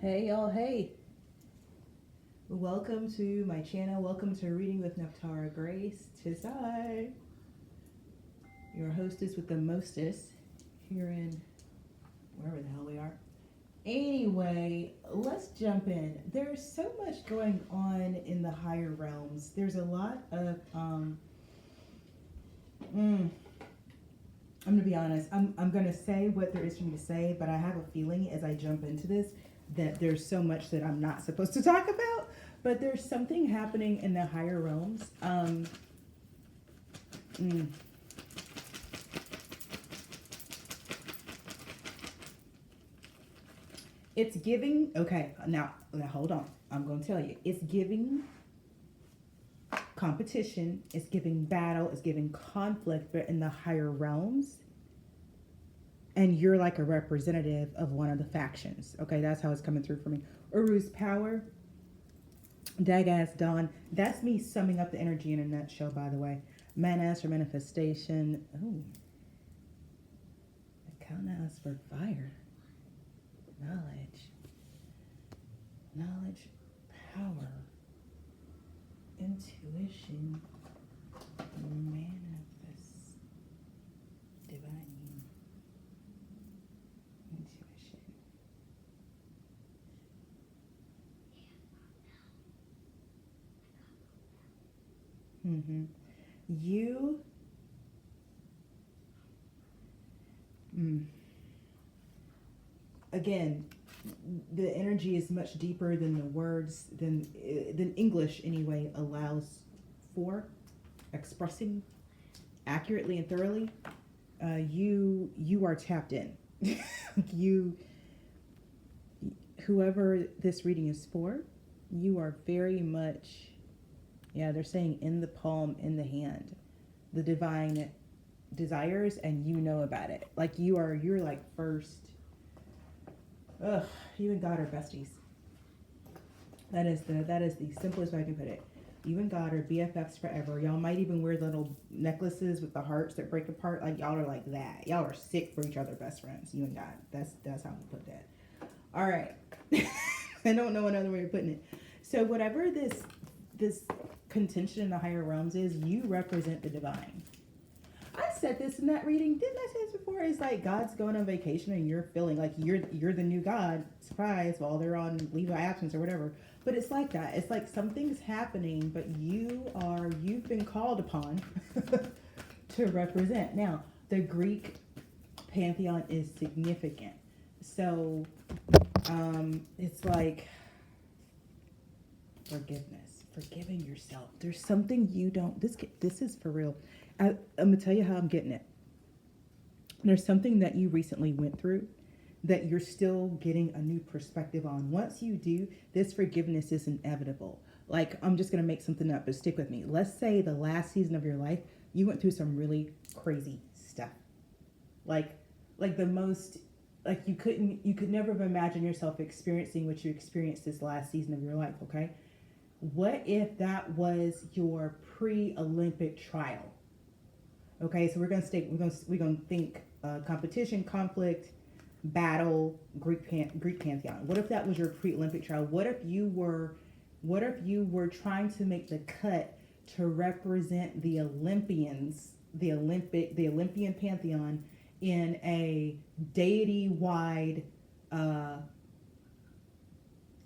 Hey y'all, hey. Welcome to my channel. Welcome to Reading with Nephtara Grace. Tis I, your hostess with the mostest, here in wherever the hell we are. Anyway, let's jump in. There's so much going on in the higher realms. There's a lot of I'm gonna be honest. I'm gonna say what there is for me to say, but I have a feeling as I jump into this that there's so much that I'm not supposed to talk about. But there's something happening in the higher realms. It's giving. Okay, now hold on. I'm gonna tell you. It's giving competition. It's giving battle. It's giving conflict, but in the higher realms. And you're like a representative of one of the factions. Okay, that's how it's coming through for me. Uru's power. Daga's Dawn. That's me summing up the energy in a nutshell, by the way. Manas for manifestation. Oh. The Kaunas for fire. Knowledge. Knowledge. Power. Intuition. Manifest. Divine. Intuition. You again, the energy is much deeper than the words than English anyway allows for expressing accurately and thoroughly. You are tapped in. you Whoever this reading is for, you are very much, yeah, they're saying in the palm, in the hand, the divine desires, and you know about it. Like you're like first. Ugh, you and God are besties. That is the simplest way I can put it. You and God are BFFs forever. Y'all might even wear little necklaces with the hearts that break apart. Like y'all are like that. Y'all are sick for each other, best friends. You and God. That's how we put that. All right. I don't know another way of putting it. So whatever this contention in the higher realms is, you represent the divine. I said this in that reading. Didn't I say this before? It's like God's going on vacation and you're feeling like you're the new God. Surprise, while they're on leave of absence or whatever. But it's like that. It's like something's happening, but you've been called upon to represent. Now, the Greek pantheon is significant. So it's like forgiveness, forgiving yourself. There's something you don't. This is for real. I'm gonna tell you how I'm getting it. There's something that you recently went through that you're still getting a new perspective on. Once you do, this forgiveness is inevitable. Like, I'm just gonna make something up, but stick with me. Let's say the last season of your life, you went through some really crazy stuff. Like the most, like you could never have imagined yourself experiencing what you experienced this last season of your life, okay? What if that was your pre-Olympic trial? Okay, so we're gonna think competition, conflict, battle, Greek pantheon. What if that was your pre-Olympic trial? What if you were trying to make the cut to represent the Olympians, the Olympian pantheon in a deity-wide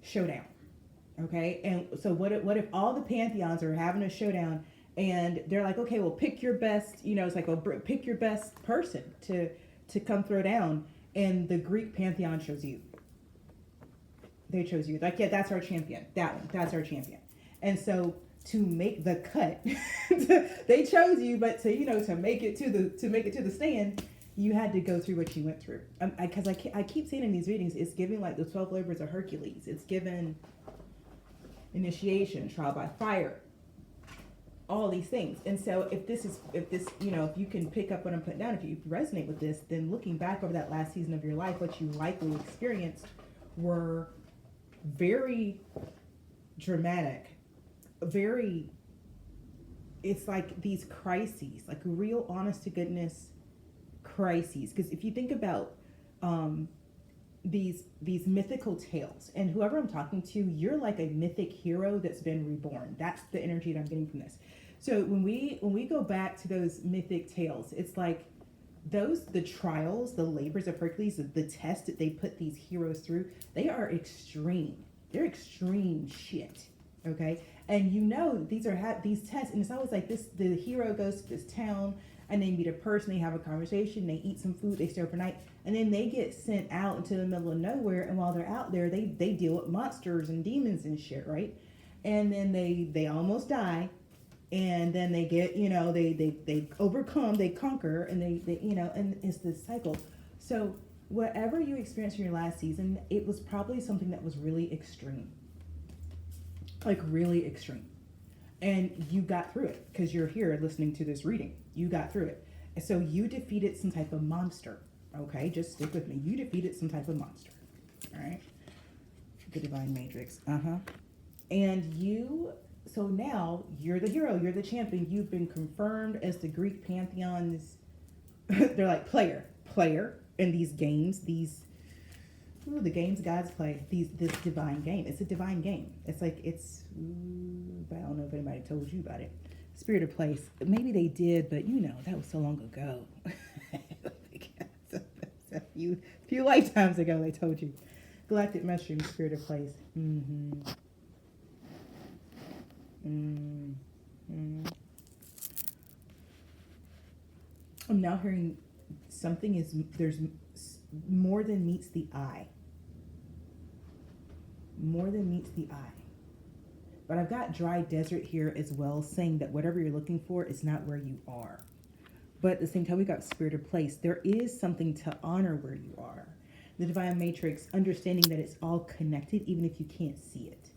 showdown? Okay, and so what if all the pantheons are having a showdown? And they're like, okay, well, pick your best, it's like, well, pick your best person to come throw down. And the Greek pantheon chose you. They chose you. Like, yeah, that's our champion. That one, that's our champion. And so to make the cut, they chose you, but to make it to the stand, you had to go through what you went through. Because I keep saying in these readings, it's giving like the 12 labors of Hercules. It's given initiation, trial by fire, all these things. And so if you can pick up what I'm putting down, if you resonate with this, then looking back over that last season of your life, what you likely experienced were very dramatic, it's like these crises, like real honest to goodness crises. Because if you think about these mythical tales, and whoever I'm talking to, you're like a mythic hero that's been reborn. That's the energy that I'm getting from this. So when we go back to those mythic tales, it's like the trials, the labors of Hercules, the test that they put these heroes through, they are extreme. They're extreme shit. Okay, and these tests, and it's always like this: the hero goes to this town and they meet a person, they have a conversation, they eat some food, they stay overnight, and then they get sent out into the middle of nowhere. And while they're out there, they deal with monsters and demons and shit, right? And then they almost die, and then they get, they overcome, they conquer, and they and it's this cycle. So whatever you experienced in your last season, it was probably something that was really extreme, like really extreme, and you got through it because you're here listening to this reading. You got through it. So you defeated some type of monster. Okay, just stick with me. You defeated some type of monster. All right, the divine matrix. And so now you're the hero, you're the champion. You've been confirmed as the Greek pantheon's they're like player in these games, the games gods play, this divine game. It's a divine game. It's like I don't know if anybody told you about it. Spirit of place. Maybe they did, but that was so long ago. a few lifetimes ago they told you. Galactic mushroom, spirit of place. I'm now hearing there's more than meets the eye. More than meets the eye. But I've got dry desert here as well, saying that whatever you're looking for is not where you are. But at the same time, we got spirit of place. There is something to honor where you are. The divine matrix, understanding that it's all connected, even if you can't see it.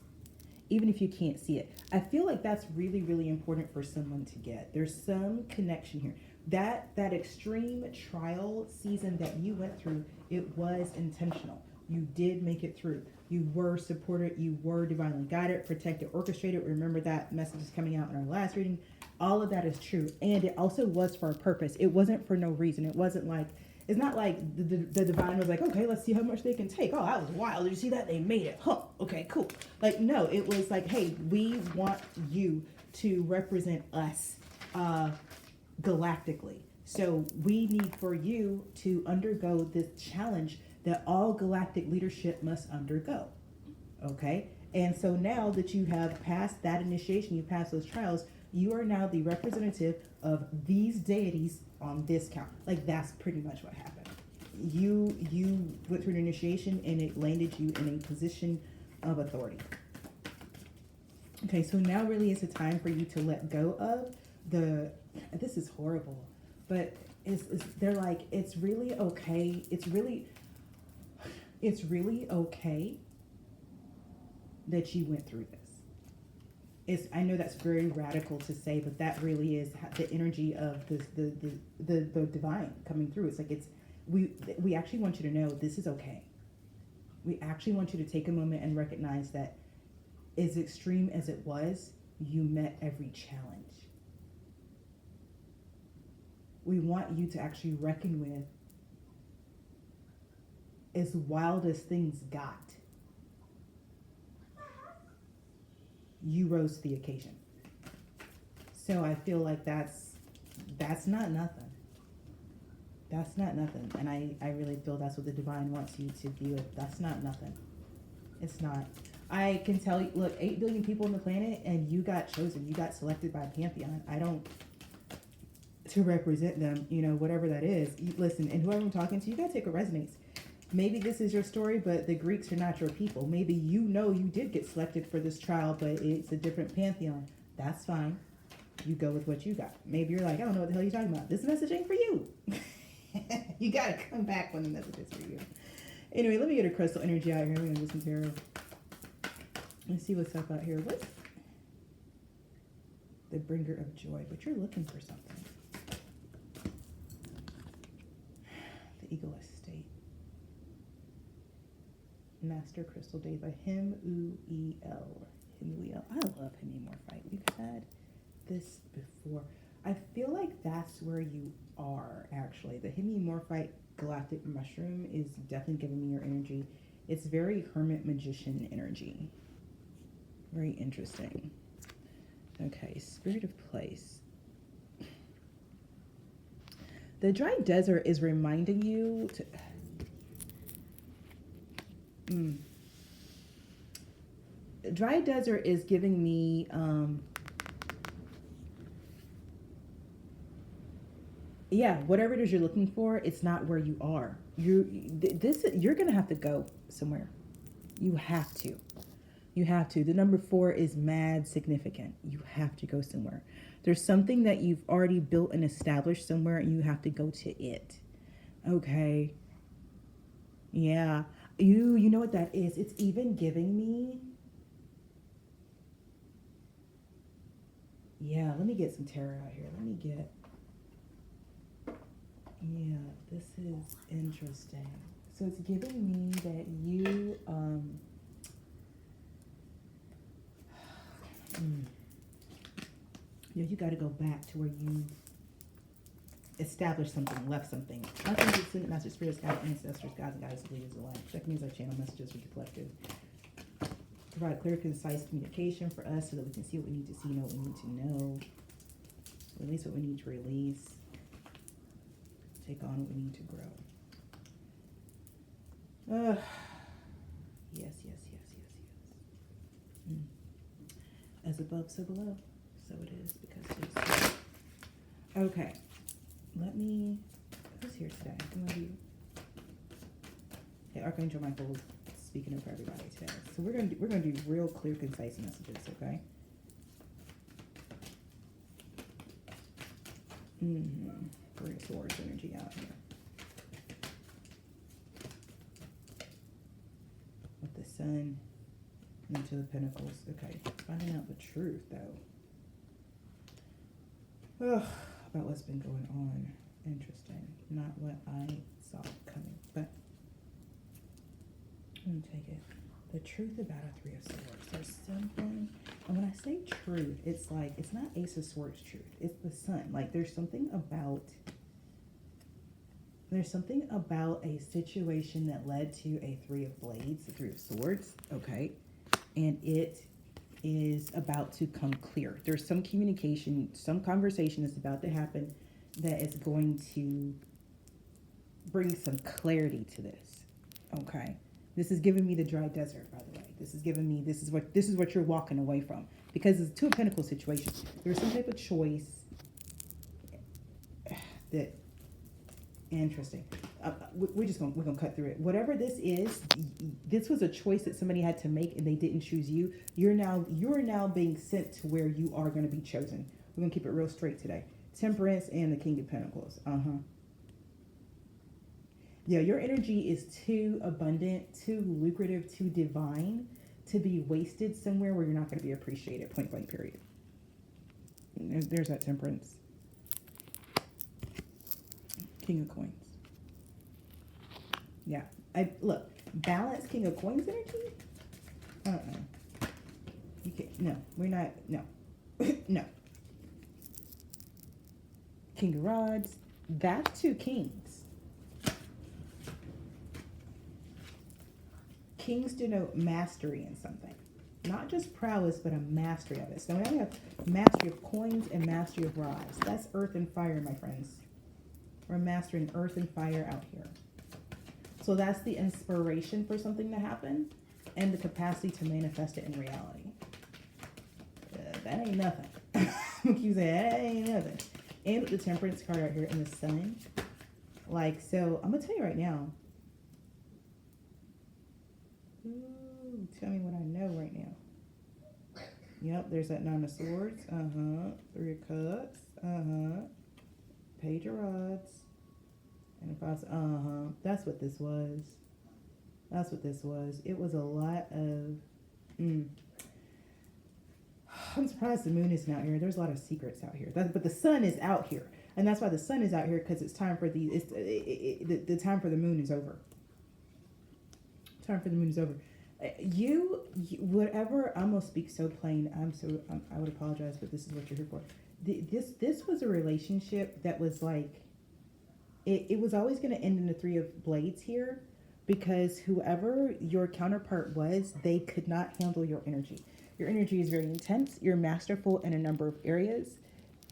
Even if you can't see it. I feel like that's really, really important for someone to get. There's some connection here. That extreme trial season that you went through, it was intentional. You did make it through. You were supported. You were divinely guided, protected, orchestrated. Remember that message is coming out in our last reading. All of that is true. And it also was for a purpose. It wasn't for no reason. It's not like the divine was like, okay, let's see how much they can take. Oh, that was wild. Did you see that? They made it. Huh. Okay, cool. Like, no, it was like, hey, we want you to represent us galactically. So we need for you to undergo this challenge that all galactic leadership must undergo. Okay? And so now that you have passed that initiation, you passed those trials, you are now the representative of these deities on this count. Like, that's pretty much what happened. You went through an initiation and it landed you in a position of authority. Okay, so now really is a time for you to let go of this is horrible, but they're like, it's really okay. It's really okay that you went through this. I know that's very radical to say, but that really is the energy of the divine coming through. It's like we actually want you to know this is okay. We actually want you to take a moment and recognize that as extreme as it was, you met every challenge. We want you to actually reckon with, as wild as things got, you rose to the occasion. So I feel like that's not nothing. That's not nothing. And I really feel that's what the divine wants you to view it. That's not nothing. It's not. I can tell you, look, 8 billion people on the planet, and you got chosen. You got selected by a pantheon. To represent them, whatever that is. Listen, and whoever I'm talking to, you gotta take a resonance. Maybe this is your story, but the Greeks are not your people. Maybe you did get selected for this trial, but it's a different pantheon. That's fine. You go with what you got. Maybe you're like, I don't know what the hell you're talking about. This message ain't for you. You gotta come back when the message is for you. Anyway, let me get a crystal energy out here. We're gonna do some tarot. Let's see what's up out here. What's the bringer of joy? But you're looking for something. The Eagle Estate. Master Crystal Day by Him-U-E-L. Him-U-E-L. I love Hemi-Morphite. We've had this before. I feel like that's where you are, actually. The Hemi-Morphite galactic mushroom is definitely giving me your energy. It's very hermit magician energy. Very interesting. Okay, spirit of place. The dry desert is reminding you to... Dry desert is giving me... yeah, whatever it is you're looking for, it's not where you are. You're going to have to go somewhere. You have to. You have to. The number 4 is mad significant. You have to go somewhere. There's something that you've already built and established somewhere, and you have to go to it. Okay. Yeah. You know what that is? It's even giving me... yeah, let me get some tarot out here. Let me get... yeah, this is interesting. So it's giving me that you... yeah, you got to go back to where you established something, left something. I think it's in Master Spirits, God, ancestors, gods, and goddesses, leaders alike. Check means our channel messages for the collective. Provide clear, concise communication for us so that we can see what we need to see, know what we need to know. Release what we need to release. Take on what we need to grow. Yes. As above, so below. So it is, because it is. Okay. Let me... who's here today? I'm going to do... okay, Archangel Michael is speaking over everybody today. So we're going to do real clear, concise messages, okay? Bring Swords energy out here. With the Sun into the Pentacles. Okay, finding out the truth, though. Ugh, about what's been going on. Interesting. Not what I saw coming, but I'm going to take it. The truth about a 3 of Swords. There's something, and when I say truth, it's like, it's not Ace of Swords truth. It's the Sun. Like, there's something about a situation that led to a 3 of Blades, the 3 of Swords, okay? And it is about to come clear. There's some communication, some conversation that's about to happen that is going to bring some clarity to this, okay? This is giving me the dry desert, by the way. This is giving me, this is what you're walking away from, because it's a 2 of Pentacles situation. There's some type of choice that, interesting. We're gonna cut through it. Whatever this is, this was a choice that somebody had to make, and they didn't choose you. You're now being sent to where you are going to be chosen. We're gonna keep it real straight today. Temperance and the King of Pentacles. Yeah, your energy is too abundant, too lucrative, too divine to be wasted somewhere where you're not going to be appreciated. Point blank. Period. There's that Temperance. King of Coins. Yeah. Look, balance King of Coins energy? You can't. No, we're not. No. No. King of Rods. That's 2 kings. Kings denote mastery in something. Not just prowess, but a mastery of it. So now we have mastery of coins and mastery of rods. That's earth and fire, my friends. We're mastering earth and fire out here. So that's the inspiration for something to happen and the capacity to manifest it in reality. That ain't nothing. You say, that ain't nothing. And with the Temperance card out here in the Sun. Like, so I'm going to tell you right now. Ooh, tell me what I know right now. Yep, there's that 9 of Swords. 3 of Cups. Page of Rods. And 5. That's what this was. That's what this was. It was a lot of... I'm surprised the Moon isn't out here. There's a lot of secrets out here. But the Sun is out here. And that's why the Sun is out here, because it's time for the time for the Moon is over. Time for the Moon is over. You whatever, I'm gonna speak so plain. I would apologize, but this is what you're here for. This was a relationship that was like, it was always going to end in the Three of Blades here, because whoever your counterpart was, they could not handle your energy. Your energy is very intense. You're masterful in a number of areas,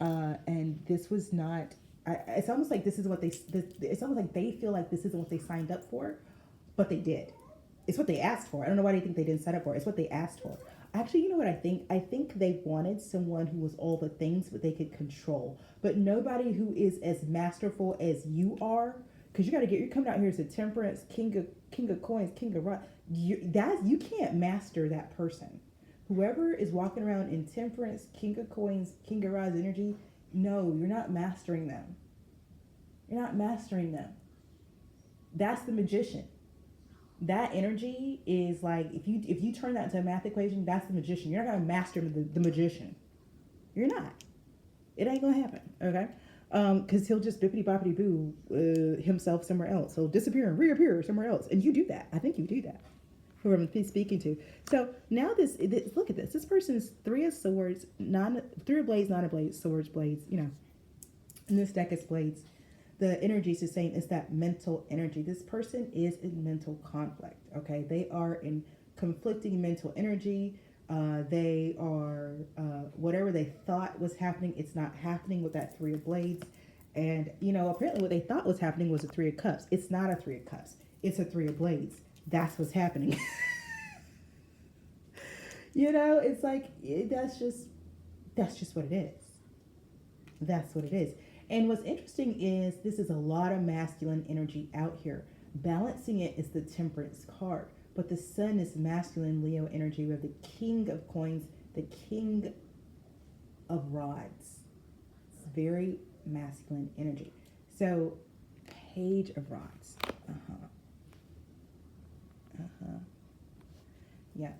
and this was not. It's almost like this is what they. It's almost like they feel like this isn't what they signed up for, but they did. It's what they asked for. I don't know why they think they didn't sign up for it. It's what they asked for. Actually, you know what I think? I think they wanted someone who was all the things but they could control, but nobody who is as masterful as you are. Because you're coming out here as a temperance, king of coins, king of rock. You can't master that person. Whoever is walking around in temperance, king of coins, king of rods energy, no, you're not mastering them. You're not mastering them. That's the magician. That energy is like, if you turn that into a math equation, that's the magician. You're not gonna master the magician. You're not. It ain't gonna happen. Okay. Because he'll just bippity boppity boo himself somewhere else. He'll disappear and reappear somewhere else, and you do that. I think you do that. Whoever I'm speaking to. So now this look at this. This person's Three of Swords, Three of Blades, Nine of Blades, Swords, Blades. You know, in this deck is Blades. The energy is the same. It's that mental energy. This person is in mental conflict. Okay, they are in conflicting mental energy. They are whatever they thought was happening, it's not happening with that Three of Blades. And apparently what they thought was happening was a Three of Cups. It's not a Three of Cups. It's a Three of Blades. That's what's happening. It's like that's just what it is. That's what it is. And what's interesting is this is a lot of masculine energy out here. Balancing it is the Temperance card. But the sun is masculine Leo energy. We have the King of Coins, the King of Rods. It's very masculine energy. So, Page of Rods. Yeah.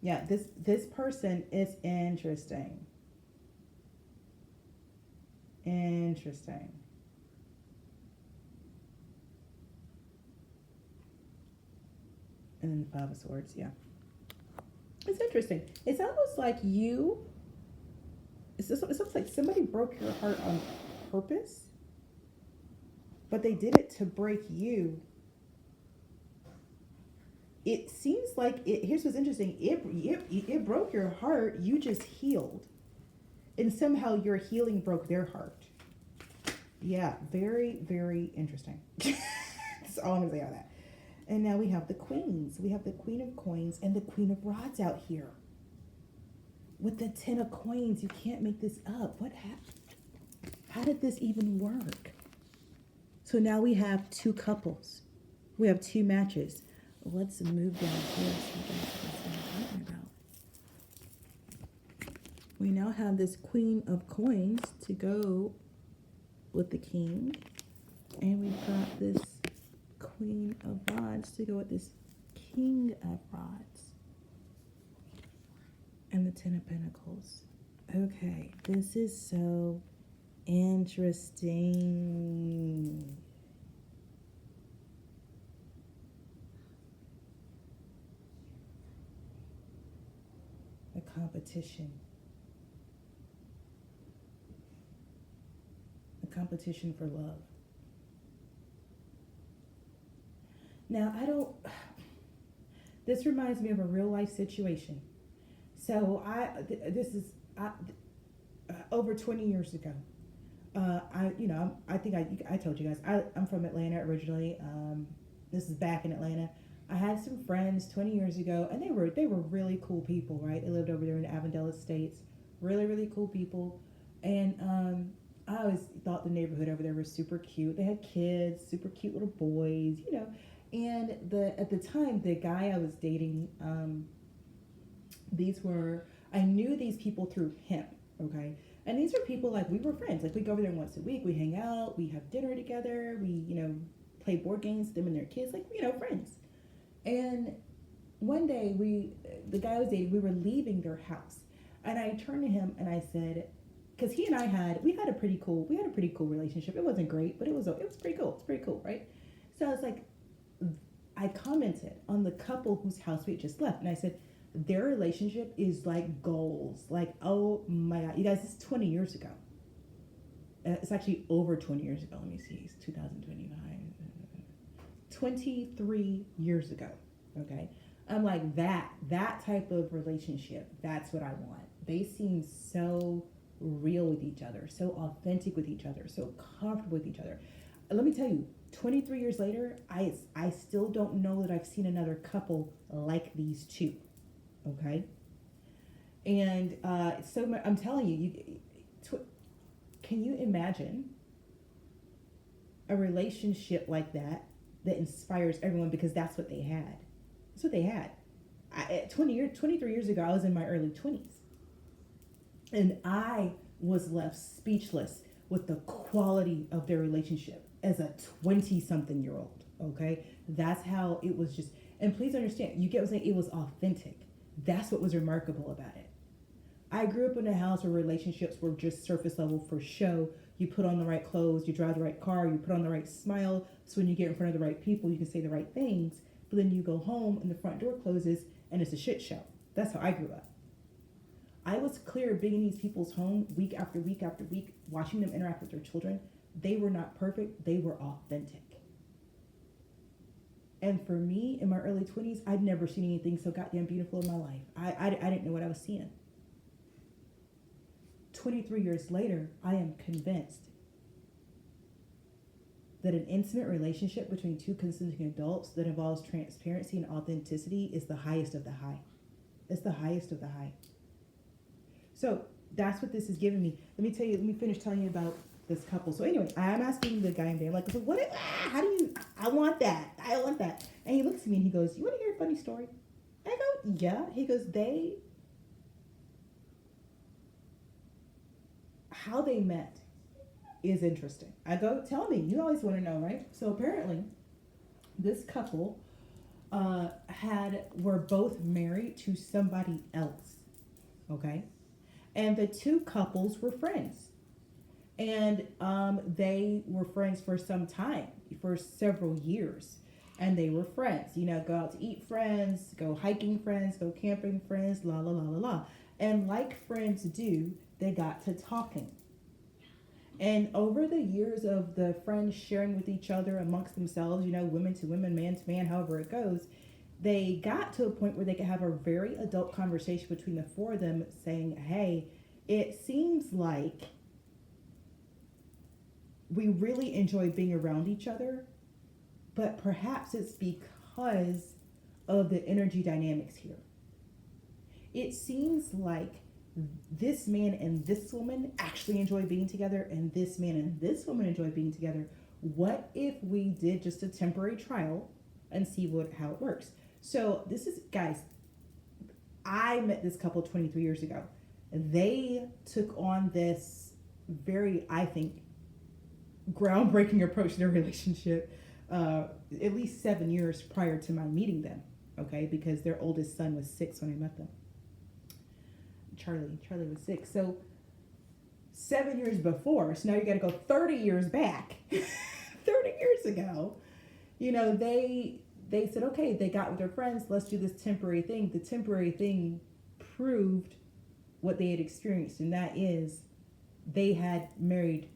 Yeah, this person is interesting. Interesting. And then the Five of Swords, yeah. It's interesting. It's almost like it's almost like somebody broke your heart on purpose, but they did it to break you. It seems like here's what's interesting. It broke your heart. You just healed. And somehow your healing broke their heart. Yeah, very, very interesting. That's all I'm going to say on that. And now we have the queens. We have the Queen of Coins and the Queen of Rods out here. With the Ten of Coins, you can't make this up. What happened? How did this even work? So now we have two couples. We have two matches. Let's move down here so you guys can see what I'm talking about. We now have this Queen of Coins to go with the King. And we've got this Queen of Rods to go with this King of Rods. And the Ten of Pentacles. Okay, this is so interesting. The competition. The competition for love. Now, this reminds me of a real life situation. So this is over 20 years ago. I think I told you guys, I'm from Atlanta originally. This is back in Atlanta. I had some friends 20 years ago, and they were really cool people, right? They lived over there in the Avondale Estates. Really, really cool people. And I always thought the neighborhood over there was super cute. They had kids, super cute little boys, And at the time, the guy I was dating, I knew these people through him, okay? And these were people, like, we were friends. Like, we go over there once a week, we hang out, we have dinner together, we, play board games, them and their kids, like, friends. And one day, the guy I was dating, we were leaving their house. And I turned to him and I said, because he and I had a pretty cool relationship. It wasn't great, but it was pretty cool. It's pretty cool, right? So I was like, I commented on the couple whose house we had just left. And I said, their relationship is like goals. Like, oh my God. You guys, this is 20 years ago. It's actually over 20 years ago. Let me see. It's 2025. 23 years ago. Okay. I'm like, that type of relationship, that's what I want. They seem so real with each other, so authentic with each other, so comfortable with each other. Let me tell you, 23 years later, I still don't know that I've seen another couple like these two. Okay. And so I'm telling you, can you imagine a relationship like that inspires everyone, because that's what they had. That's what they had. At 23 years ago, I was in my early 20s. And I was left speechless with the quality of their relationship as a 20-something-year-old. Okay? That's how it was just. And please understand, you get what I'm saying? It was authentic. That's what was remarkable about it. I grew up in a house where relationships were just surface level for show. You put on the right clothes, you drive the right car, you put on the right smile, so when you get in front of the right people, you can say the right things. But then you go home and the front door closes and it's a shit show. That's how I grew up. I was clear being in these people's home week after week after week, watching them interact with their children. They were not perfect, they were authentic. And for me, in my early 20s, I'd never seen anything so goddamn beautiful in my life. I didn't know what I was seeing. 23 years later, I am convinced that an intimate relationship between two consenting adults that involves transparency and authenticity is the highest of the high. It's the highest of the high. So that's what this is giving me. Let me finish telling you about this couple. So anyway, I'm asking the guy in there, like, how do you, I want that. And he looks at me and he goes, you want to hear a funny story? I go, yeah. He goes, how they met is interesting. I go, tell me, you always want to know, right? So apparently this couple were both married to somebody else, okay? And the two couples were friends. And they were friends for some time, for several years. And they were friends, go out to eat friends, go hiking friends, go camping friends, la, la, la, la, la. And like friends do, they got to talking. And over the years of the friends sharing with each other amongst themselves, women to women, man to man, however it goes, they got to a point where they could have a very adult conversation between the four of them saying, hey, it seems like we really enjoy being around each other, but perhaps it's because of the energy dynamics here. It seems like this man and this woman actually enjoy being together, and this man and this woman enjoy being together. What if we did just a temporary trial and see how it works? So this is, guys, I met this couple 23 years ago. They took on this very, I think, groundbreaking approach to their relationship at least 7 years prior to my meeting them, okay? Because their oldest son was 6 when I met them. Charlie was 6. So 7 years before, so now you got to go 30 years back. 30 years ago, they said, okay, they got with their friends, let's do this temporary thing. The temporary thing proved what they had experienced, and that is they had married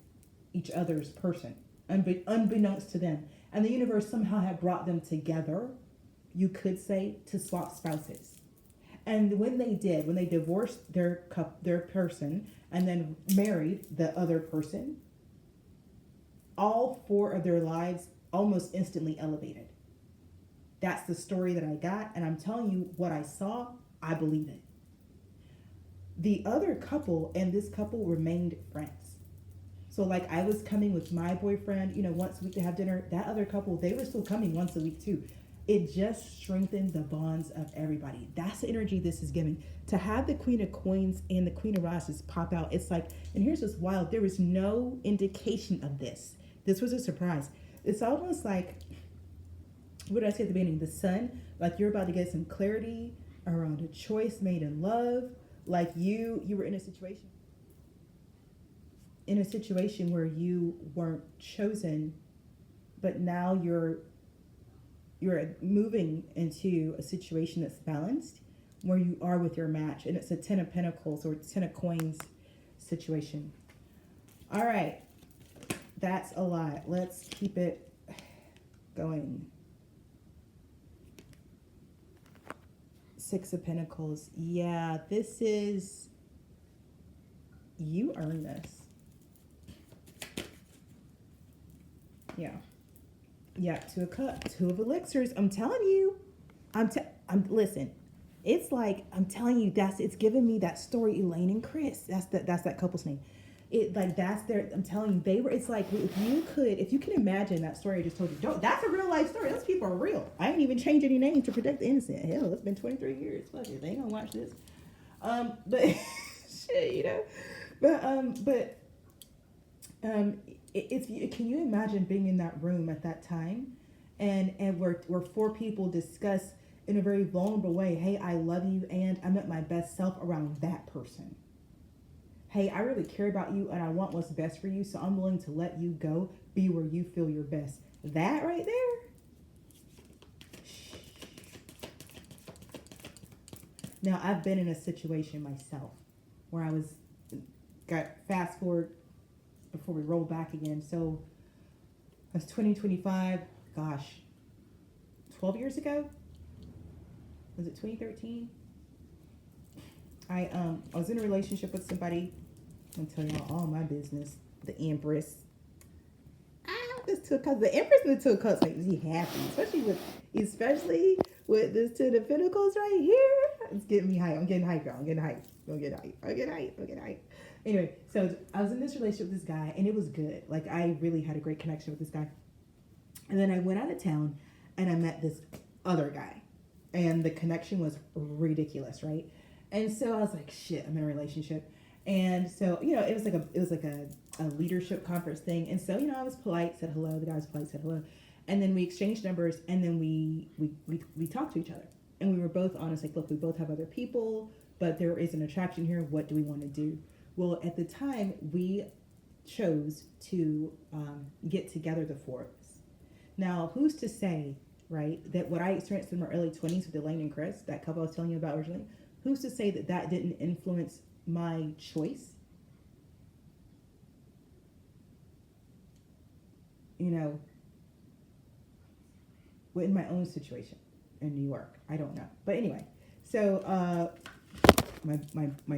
each other's person, unbeknownst to them. And the universe somehow had brought them together, you could say, to swap spouses. And when they divorced their person and then married the other person, all 4 of their lives almost instantly elevated. That's the story that I got, and I'm telling you what I saw, I believe it. The other couple and this couple remained friends. So like I was coming with my boyfriend, once a week to have dinner. That other couple, they were still coming once a week too. It just strengthened the bonds of everybody. That's the energy this is giving. To have the Queen of Coins and the Queen of Roses pop out, it's like, and here's what's wild, there was no indication of this. This was a surprise. It's almost like, what did I say at the beginning? The sun, like you're about to get some clarity around a choice made in love. Like you were in a situation where you weren't chosen, but now you're moving into a situation that's balanced, where you are with your match, and it's a 10 of Pentacles or 10 of Coins situation. All right, That's a lot. Let's keep it going. Six of Pentacles. Yeah, this is, you earn this. Yeah. Yeah, two of cups, two of elixirs. I'm telling you. I'm listen. It's like I'm telling you, it's giving me that story, Elaine and Chris. That's that couple's name. It like that's their. I'm telling you, they were. It's like if you can imagine that story I just told you. That's a real life story. Those people are real. I ain't even changed any names to protect the innocent. Hell, it's been 23 years. Fuck it, they ain't gonna watch this. But shit, it's can you imagine being in that room at that time, and where four people discuss in a very vulnerable way, hey, I love you and I'm at my best self around that person. Hey, I really care about you and I want what's best for you, so I'm willing to let you go, be where you feel your best. That right there. Now, I've been in a situation myself where got fast forward before we roll back again. So, that's 2025, gosh, 12 years ago? Was it 2013? I was in a relationship with somebody. I'm telling y'all all my business. The Empress. This two of cups. The Empress and the two of cups makes me happy, especially with this two of pentacles right here. It's getting me hype. I'm getting hype, y'all. I'm getting hype. Anyway, so I was in this relationship with this guy, and it was good. Like, I really had a great connection with this guy. And then I went out of town, and I met this other guy, and the connection was ridiculous, right? And so I was like, shit, I'm in a relationship. And so, it was like a leadership conference thing. And so, I was polite, said hello. The guy was polite, said hello. And then we exchanged numbers, and then we talked to each other. And we were both honest, like, look, we both have other people, but there is an attraction here. What do we want to do? Well, at the time, we chose to get together, the four of us. Now, who's to say, right, that what I experienced in my early 20s with Elaine and Chris, that couple I was telling you about originally, who's to say that didn't influence my choice? In my own situation in New York. I don't know. But anyway, so my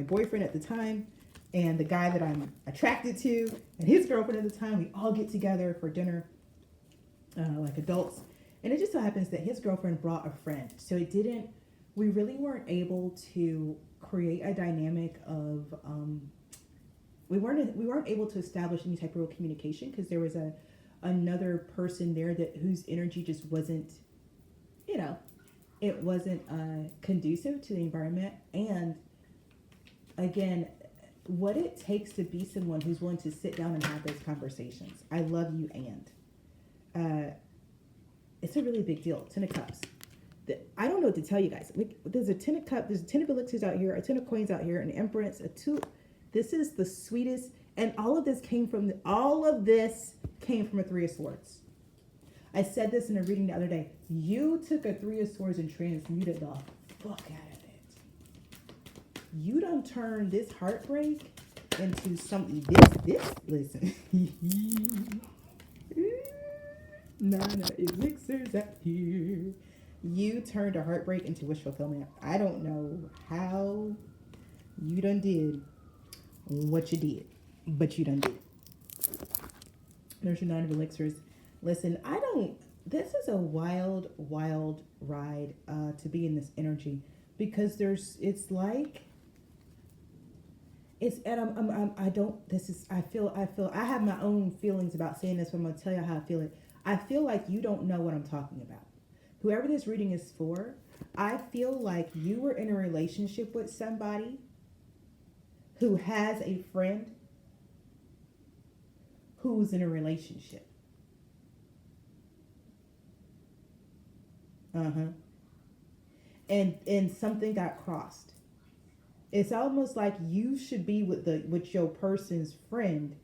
boyfriend at the time and the guy that I'm attracted to and his girlfriend at the time, we all get together for dinner like adults. And it just so happens that his girlfriend brought a friend. So we really weren't able to create a dynamic of, we weren't able to establish any type of real communication because there was another person there whose energy just wasn't, it wasn't conducive to the environment. And again, what it takes to be someone who's willing to sit down and have those conversations. I love you and it's a really big deal. 10 of Cups. I don't know what to tell you guys. There's a 10 of Cups, there's a 10 of elixirs out here, a 10 of coins out here, an Empress, a 2. This is the sweetest, and all of this came from a 3 of Swords. I said this in a reading the other day. You took a 3 of Swords and transmuted the fuck out of it. You don't turn this heartbreak into something. Listen. Nine of elixirs out here. You turned a heartbreak into wish fulfillment. I don't know how you done did what you did, but you done did. There's your 9 of elixirs. Listen, this is a wild, wild ride to be in this energy because I have my own feelings about saying this, but I'm going to tell you how I feel it. I feel like you don't know what I'm talking about. Whoever this reading is for, I feel like you were in a relationship with somebody who has a friend who's in a relationship. And something got crossed. It's almost like you should be with your person's friend,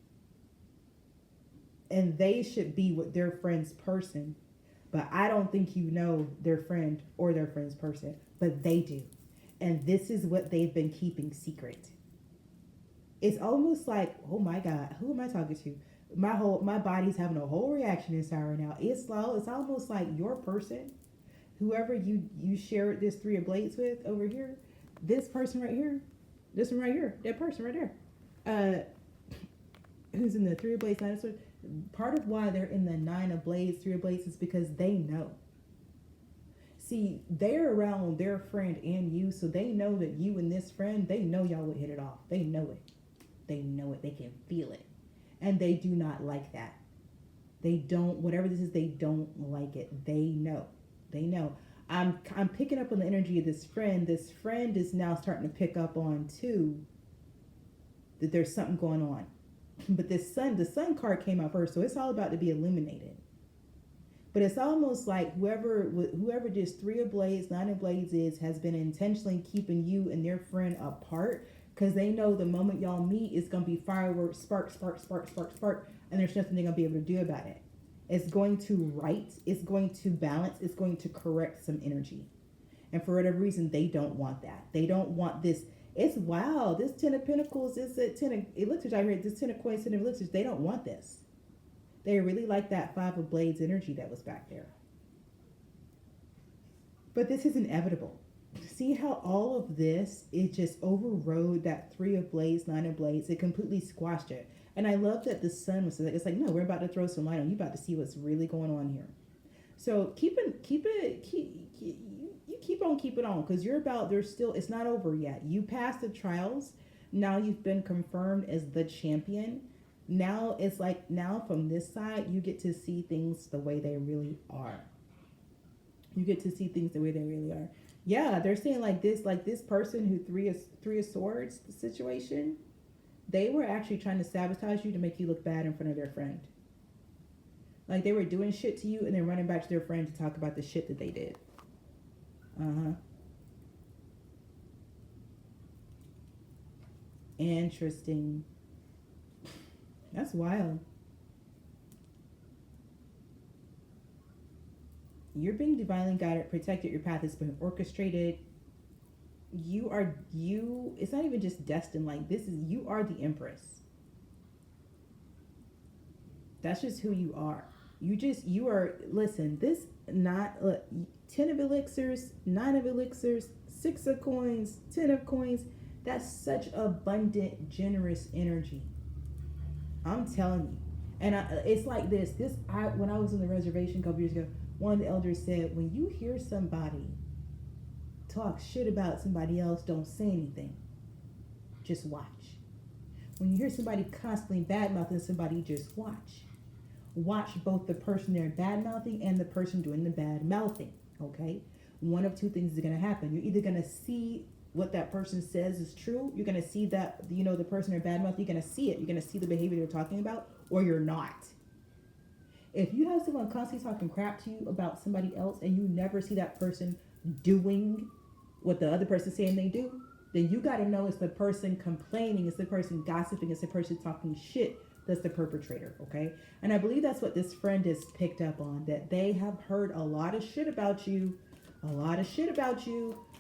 and they should be with their friend's person. But I don't think you know their friend or their friend's person, but they do. And this is what they've been keeping secret. It's almost like, oh my God, who am I talking to? My body's having a whole reaction inside right now. It's slow. It's almost like your person, whoever you shared this three of blades with over here, this person right here, this one right here, that person right there, who's in the three of blades, nine of swords. Part of why they're in the nine of blades, three of blades, is because they know. See, they're around their friend and you, so they know that you and this friend, they know y'all would hit it off. They know it. They know it. They can feel it. And they do not like that. They don't, whatever this is, they don't like it. They know. They know. I'm picking up on the energy of this friend. This friend is now starting to pick up on too that there's something going on. But the sun card came out first, so it's all about to be illuminated. But it's almost like whoever this three of blades, nine of blades has been intentionally keeping you and their friend apart, because they know the moment y'all meet, it's going to be fireworks, spark, spark, spark, spark, spark, and there's nothing they're going to be able to do about it. It's going to right, it's going to balance, it's going to correct some energy. And for whatever reason, they don't want that. They don't want this. It's wild. This 10 of Pentacles is a 10 of elixirs. I heard this 10 of coins, 10 of elixirs. They don't want this. They really like that 5 of blades energy that was back there. But this is inevitable. See how all of this, it just overrode that 3 of blades, 9 of blades. It completely squashed it. And I love that the sun was like, it's like, no, we're about to throw some light on. You about to see what's really going on here. So keep on keep it on, because you're about, there's still, it's not over yet. You passed the trials. Now you've been confirmed as the champion. Now it's like, now from this side, you get to see things the way they really are. You get to see things the way they really are. Yeah, they're saying like this person who three of swords the situation, they were actually trying to sabotage you to make you look bad in front of their friend. Like they were doing shit to you and then running back to their friend to talk about the shit that they did. Interesting. That's wild. You're being divinely guided, protected. Your path has been orchestrated. It's not even just destined. Like you are the Empress. That's just who you are. Listen, this not 10 of elixirs, 9 of elixirs, 6 of coins, 10 of coins. That's such abundant, generous energy. I'm telling you. And it's like this. When I was on the reservation a couple years ago, one of the elders said, when you hear somebody talk shit about somebody else, don't say anything. Just watch. When you hear somebody constantly bad-mouthing somebody, just watch. Watch both the person they're bad-mouthing and the person doing the bad-mouthing, okay? One of two things is going to happen. You're either going to see what that person says is true. You're going to see that, the person they're bad-mouthing, you're going to see it. You're going to see the behavior they're talking about, or you're not. If you have someone constantly talking crap to you about somebody else and you never see that person doing what the other person's saying they do, then you got to know it's the person complaining, it's the person gossiping, it's the person talking shit that's the perpetrator, okay? And I believe that's what this friend has picked up on, that they have heard a lot of shit about you,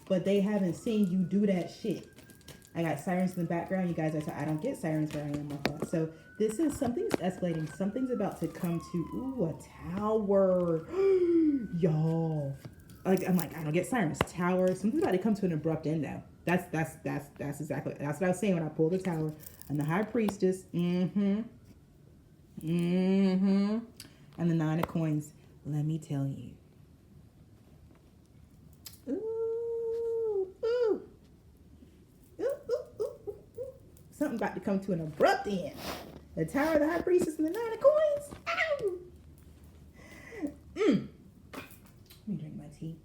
but they haven't seen you do that shit. I got sirens in the background. You guys, I don't get sirens where I am like that. So this is, something's escalating. Something's about to come to, a tower. Y'all. I'm like, I don't get sirens. Tower. Something's about to come to an abrupt end now. That's exactly, that's what I was saying when I pulled the tower. And the high priestess. And the 9 of coins. Let me tell you. Something about to come to an abrupt end. The Tower, the High Priestess, and the 9 of coins. Ow! Let me drink my tea.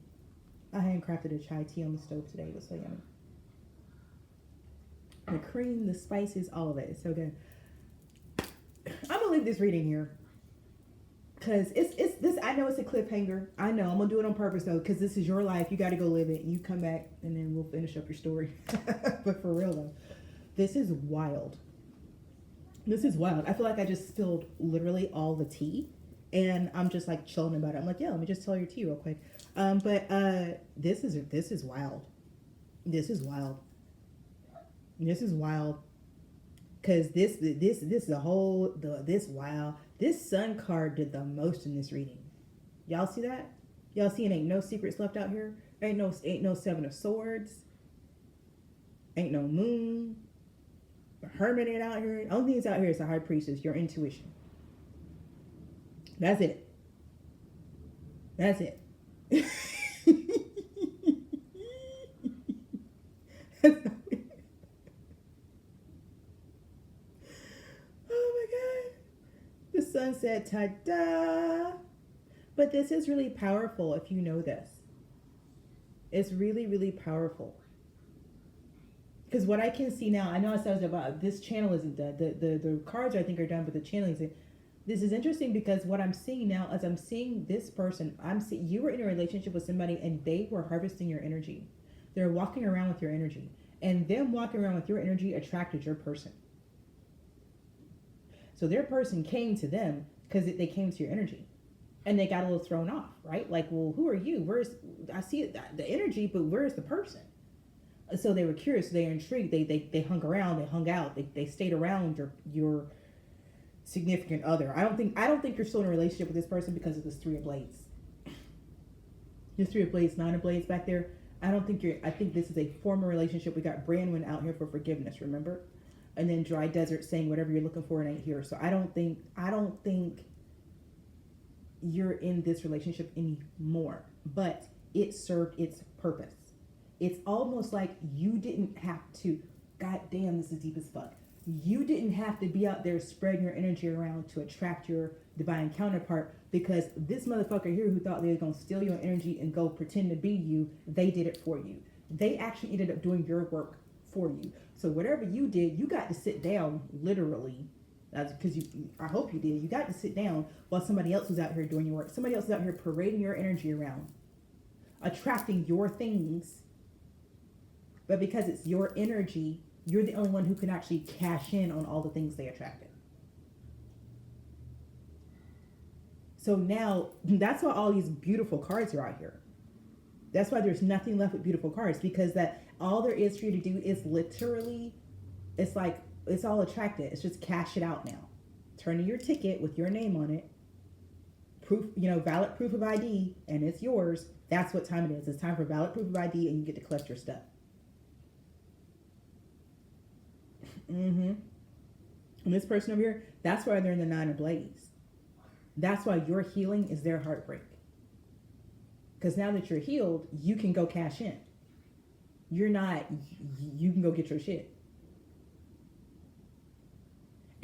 I handcrafted a chai tea on the stove today. It was so yummy. The cream, the spices, all of it. It's so good. I'm gonna leave this reading here. Cause it's this. I know it's a cliffhanger. I know I'm gonna do it on purpose though, cause this is your life. You got to go live it. You come back and then we'll finish up your story. But for real though, this is wild. This is wild. I feel like I just spilled literally all the tea, and I'm just like chilling about it. I'm like, yeah, let me just tell your tea real quick. But this is wild. This is wild. This is wild. Because this the whole this wow, this sun card did the most in this reading. Y'all see that? Y'all seeing ain't no secrets left out here. Ain't no seven of swords. Ain't no moon. The hermit ain't out here. The only thing that's out here is the high priestess, your intuition. That's it. That's it. Oh my god. The sun said, ta-da. But this is really powerful if you know this. It's really, really powerful. Because what I can see now, I know I said about this channel isn't done. The cards I think are done, but the channeling isn't. This is interesting because what I'm seeing now, as I'm seeing this person, you were in a relationship with somebody and they were harvesting your energy. They're walking around with your energy. And them walking around with your energy attracted your person. So their person came to them because they came to your energy. And they got a little thrown off, right? Like, well, who are you? I see it, the energy, but where's the person? So they were curious, they were intrigued, they hung around, they hung out, they stayed around your significant other. I don't think you're still in a relationship with this person because of this Three of Blades. This Three of Blades, Nine of Blades back there. I think this is a former relationship. We got Branwyn out here for forgiveness, remember? And then Dry Desert saying whatever you're looking for, it ain't here. So I don't think you're in this relationship anymore, but it served its purpose. It's almost like you didn't have to, god damn, this is deep as fuck. You didn't have to be out there spreading your energy around to attract your divine counterpart, because this motherfucker here who thought they were going to steal your energy and go pretend to be you, they did it for you. They actually ended up doing your work for you. So whatever you did, you got to sit down, literally. That's because I hope you did. You got to sit down while somebody else was out here doing your work. Somebody else was out here parading your energy around, attracting your things. But because it's your energy, you're the only one who can actually cash in on all the things they attracted. So now, that's why all these beautiful cards are out here. That's why there's nothing left with beautiful cards, because that all there is for you to do is literally, it's like, it's all attracted. It's just cash it out now. Turn in your ticket with your name on it. Proof, valid proof of ID, and it's yours. That's what time it is. It's time for valid proof of ID, and you get to collect your stuff. And this person over here, that's why they're in the Nine of Blades. That's why your healing is their heartbreak. Because now that you're healed, you can go cash in. You can go get your shit.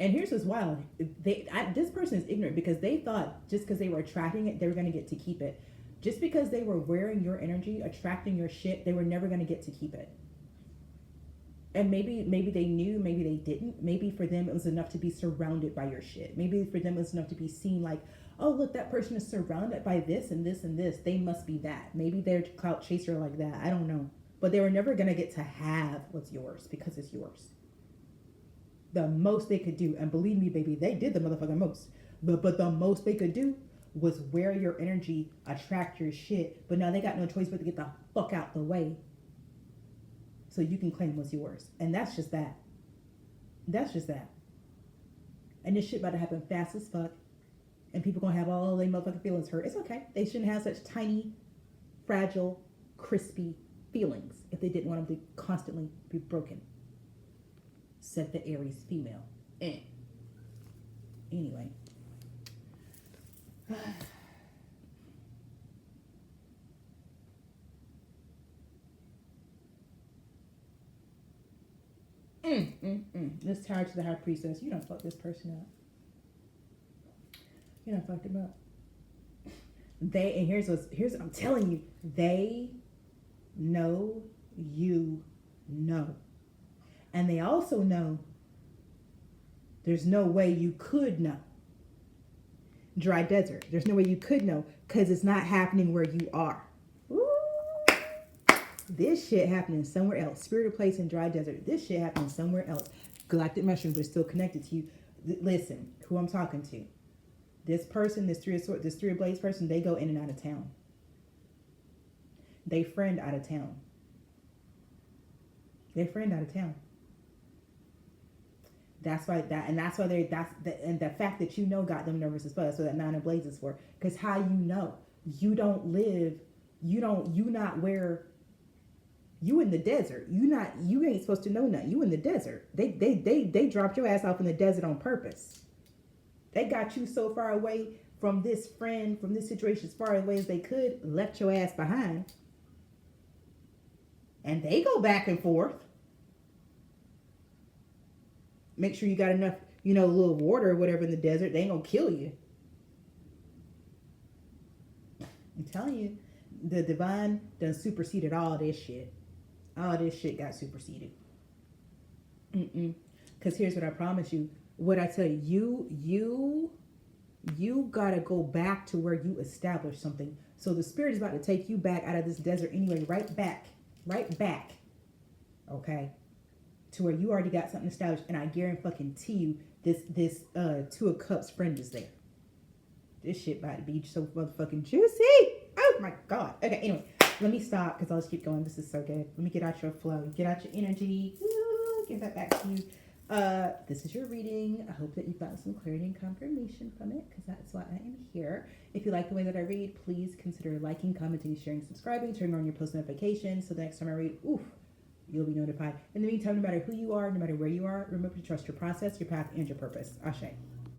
And here's what's wild. This person is ignorant because they thought just because they were attracting it, they were going to get to keep it. Just because they were wearing your energy, attracting your shit, they were never going to get to keep it. And maybe they knew, maybe they didn't. Maybe for them it was enough to be surrounded by your shit. Maybe for them it was enough to be seen like, oh, look, that person is surrounded by this and this and this. They must be that. Maybe they're a clout chaser like that. I don't know. But they were never going to get to have what's yours because it's yours. The most they could do, and believe me, baby, they did the motherfucking most. But the most they could do was wear your energy, attract your shit. But now they got no choice but to get the fuck out the way so you can claim what's yours. And that's just that. That's just that. And this shit about to happen fast as fuck. And people gonna have all their motherfucking feelings hurt. It's okay. They shouldn't have such tiny, fragile, crispy feelings if they didn't want them to constantly be broken. Said the Aries female. Anyway. This tower to the high priestess. You don't fuck this person up. You don't fuck them up. Here's what I'm telling you. They know you know. And they also know there's no way you could know. Dry Desert. There's no way you could know because it's not happening where you are. Ooh. This shit happening somewhere else. Spirited Place in Dry Desert. This shit happening somewhere else. Galactic Mushroom, but it's still connected to you. Listen, who I'm talking to. This person, this Three of Blades person, they go in and out of town. They friend out of town. And the fact that you know got them nervous as well. So that Nine of Blades is for, because how you know, you don't live, you not where, you in the desert. You ain't supposed to know nothing. You in the desert. They dropped your ass off in the desert on purpose. They got you so far away from this friend, from this situation, as far away as they could, left your ass behind. And they go back and forth. Make sure you got enough, a little water or whatever in the desert. They ain't gonna kill you. I'm telling you, the divine done superseded all this shit. All this shit got superseded. Because here's what I promise you. What I tell you, you gotta go back to where you established something. So the spirit is about to take you back out of this desert anyway, right back. Okay? To where you already got something established, and I guarantee you this Two of Cups friend is there. This shit about to be so motherfucking juicy. Oh my god. Okay, anyway, let me stop because I'll just keep going. This is so good. Let me get out your flow, get out your energy. Give that back to you. This is your reading. I hope that you've gotten some clarity and confirmation from it, because that's why I am here. If you like the way that I read, please consider liking, commenting, sharing, subscribing, turning on your post notifications so the next time I read, you'll be notified. In the meantime, no matter who you are, no matter where you are, remember to trust your process, your path, and your purpose. Ashe.